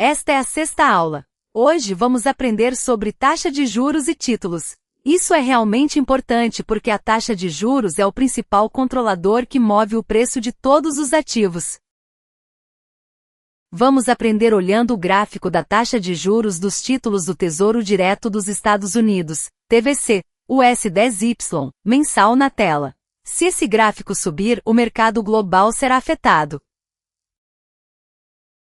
Esta é a sexta aula. Hoje vamos aprender sobre taxa de juros e títulos. Isso é realmente importante porque a taxa de juros é o principal controlador que move o preço de todos os ativos. Vamos aprender olhando o gráfico da taxa de juros dos títulos do Tesouro Direto dos Estados Unidos, TVC, US10Y, mensal na tela. Se esse gráfico subir, o mercado global será afetado.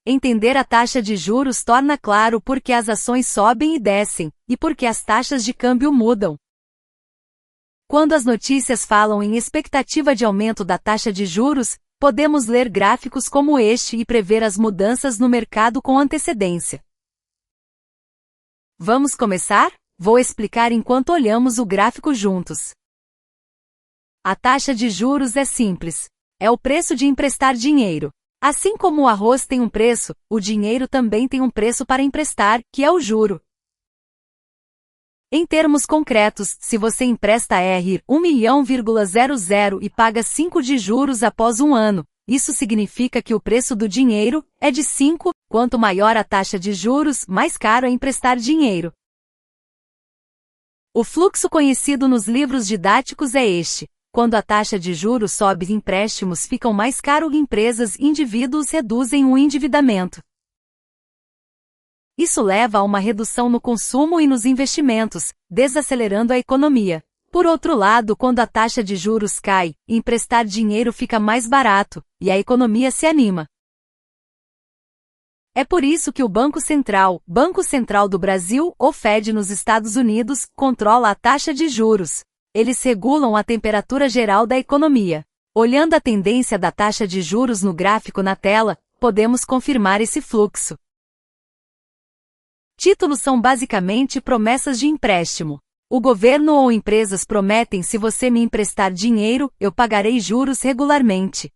Entender a taxa de juros torna claro por que as ações sobem e descem, e por que as taxas de câmbio mudam. Quando as notícias falam em expectativa de aumento da taxa de juros, podemos ler gráficos como este e prever as mudanças no mercado com antecedência. Vamos começar? Vou explicar enquanto olhamos o gráfico juntos. A taxa de juros é simples. É o preço de emprestar dinheiro. Assim como o arroz tem um preço, o dinheiro também tem um preço para emprestar, que é o juro. Em termos concretos, se você empresta R$ 1.000.00 e paga 5 de juros após um ano, isso significa que o preço do dinheiro é de 5, quanto maior a taxa de juros, mais caro é emprestar dinheiro. O fluxo conhecido nos livros didáticos é este. Quando a taxa de juros sobe, empréstimos ficam mais caros e empresas e indivíduos reduzem o endividamento. Isso leva a uma redução no consumo e nos investimentos, desacelerando a economia. Por outro lado, quando a taxa de juros cai, emprestar dinheiro fica mais barato, e a economia se anima. É por isso que o Banco Central do Brasil, ou Fed nos Estados Unidos, controla a taxa de juros. Eles regulam a temperatura geral da economia. Olhando a tendência da taxa de juros no gráfico na tela, podemos confirmar esse fluxo. Títulos são basicamente promessas de empréstimo. O governo ou empresas prometem: se você me emprestar dinheiro, eu pagarei juros regularmente.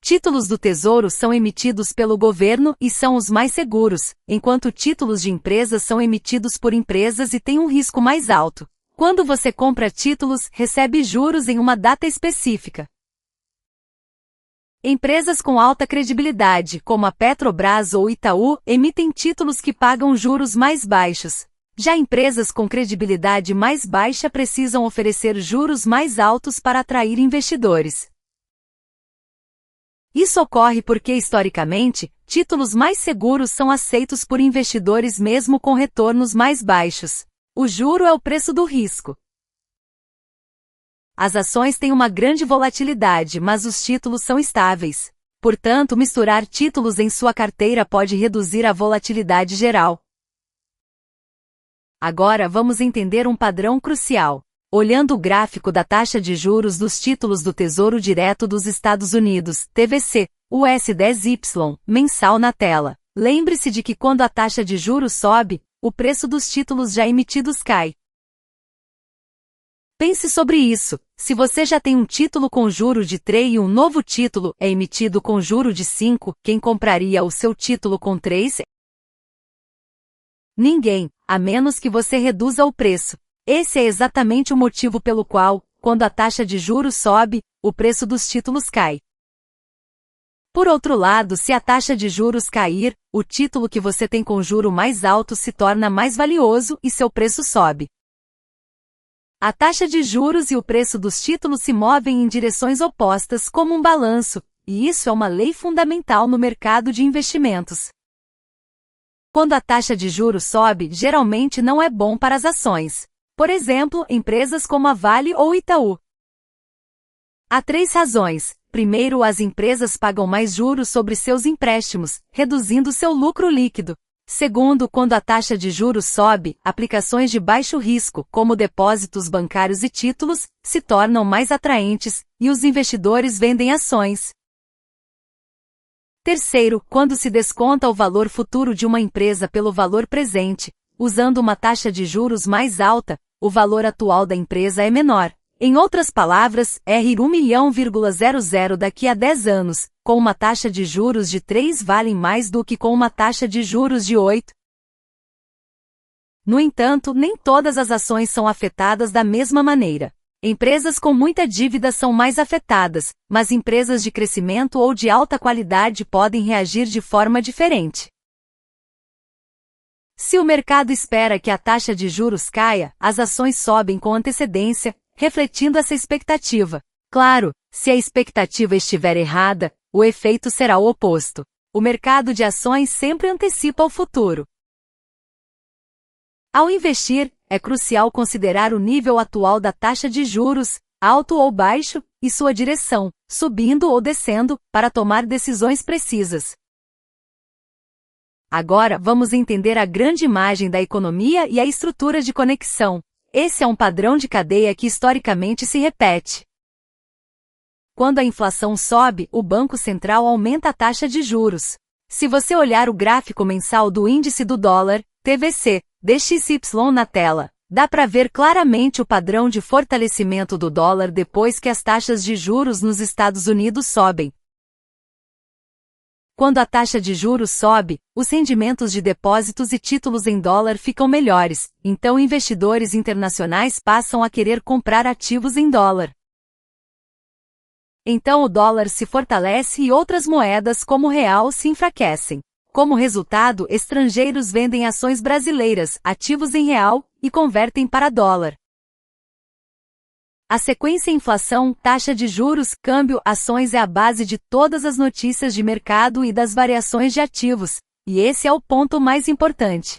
Títulos do Tesouro são emitidos pelo governo e são os mais seguros, enquanto títulos de empresas são emitidos por empresas e têm um risco mais alto. Quando você compra títulos, recebe juros em uma data específica. Empresas com alta credibilidade, como a Petrobras ou Itaú, emitem títulos que pagam juros mais baixos. Já empresas com credibilidade mais baixa precisam oferecer juros mais altos para atrair investidores. Isso ocorre porque, historicamente, títulos mais seguros são aceitos por investidores mesmo com retornos mais baixos. O juro é o preço do risco. As ações têm uma grande volatilidade, mas os títulos são estáveis. Portanto, misturar títulos em sua carteira pode reduzir a volatilidade geral. Agora vamos entender um padrão crucial. Olhando o gráfico da taxa de juros dos títulos do Tesouro Direto dos Estados Unidos, TVC, US10Y, mensal na tela. Lembre-se de que quando a taxa de juros sobe, o preço dos títulos já emitidos cai. Pense sobre isso. Se você já tem um título com juro de 3 e um novo título é emitido com juro de 5, quem compraria o seu título com 3? Ninguém, a menos que você reduza o preço. Esse é exatamente o motivo pelo qual, quando a taxa de juros sobe, o preço dos títulos cai. Por outro lado, se a taxa de juros cair, o título que você tem com juro mais alto se torna mais valioso e seu preço sobe. A taxa de juros e o preço dos títulos se movem em direções opostas como um balanço, e isso é uma lei fundamental no mercado de investimentos. Quando a taxa de juros sobe, geralmente não é bom para as ações. Por exemplo, empresas como a Vale ou Itaú. Há 3 razões. Primeiro, as empresas pagam mais juros sobre seus empréstimos, reduzindo seu lucro líquido. Segundo, quando a taxa de juros sobe, aplicações de baixo risco, como depósitos bancários e títulos, se tornam mais atraentes, e os investidores vendem ações. Terceiro, quando se desconta o valor futuro de uma empresa pelo valor presente, usando uma taxa de juros mais alta, o valor atual da empresa é menor. Em outras palavras, R$ 1.000.00 daqui a 10 anos, com uma taxa de juros de 3 valem mais do que com uma taxa de juros de 8. No entanto, nem todas as ações são afetadas da mesma maneira. Empresas com muita dívida são mais afetadas, mas empresas de crescimento ou de alta qualidade podem reagir de forma diferente. Se o mercado espera que a taxa de juros caia, as ações sobem com antecedência, refletindo essa expectativa. Claro, se a expectativa estiver errada, o efeito será o oposto. O mercado de ações sempre antecipa o futuro. Ao investir, é crucial considerar o nível atual da taxa de juros, alto ou baixo, e sua direção, subindo ou descendo, para tomar decisões precisas. Agora vamos entender a grande imagem da economia e a estrutura de conexão. Esse é um padrão de cadeia que historicamente se repete. Quando a inflação sobe, o Banco Central aumenta a taxa de juros. Se você olhar o gráfico mensal do índice do dólar, TVC, DXY na tela, dá para ver claramente o padrão de fortalecimento do dólar depois que as taxas de juros nos Estados Unidos sobem. Quando a taxa de juros sobe, os rendimentos de depósitos e títulos em dólar ficam melhores, então investidores internacionais passam a querer comprar ativos em dólar. Então o dólar se fortalece e outras moedas como o real se enfraquecem. Como resultado, estrangeiros vendem ações brasileiras, ativos em real, e convertem para dólar. A sequência inflação, taxa de juros, câmbio, ações é a base de todas as notícias de mercado e das variações de ativos, e esse é o ponto mais importante.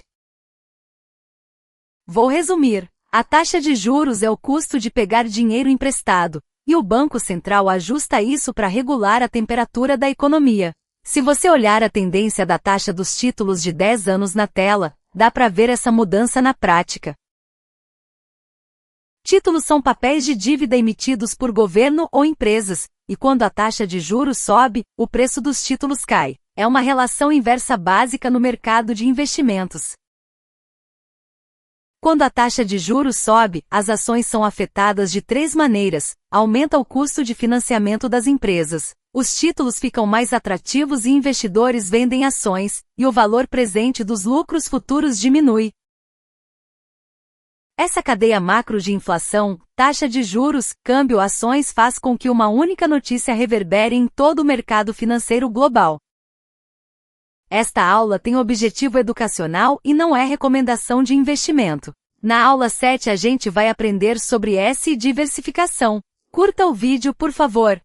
Vou resumir. A taxa de juros é o custo de pegar dinheiro emprestado, e o Banco Central ajusta isso para regular a temperatura da economia. Se você olhar a tendência da taxa dos títulos de 10 anos na tela, dá para ver essa mudança na prática. Títulos são papéis de dívida emitidos por governo ou empresas, e quando a taxa de juros sobe, o preço dos títulos cai. É uma relação inversa básica no mercado de investimentos. Quando a taxa de juros sobe, as ações são afetadas de 3 maneiras. Aumenta o custo de financiamento das empresas. Os títulos ficam mais atrativos e investidores vendem ações, e o valor presente dos lucros futuros diminui. Essa cadeia macro de inflação, taxa de juros, câmbio, ações faz com que uma única notícia reverbere em todo o mercado financeiro global. Esta aula tem objetivo educacional e não é recomendação de investimento. Na aula 7 a gente vai aprender sobre essa diversificação. Curta o vídeo por favor.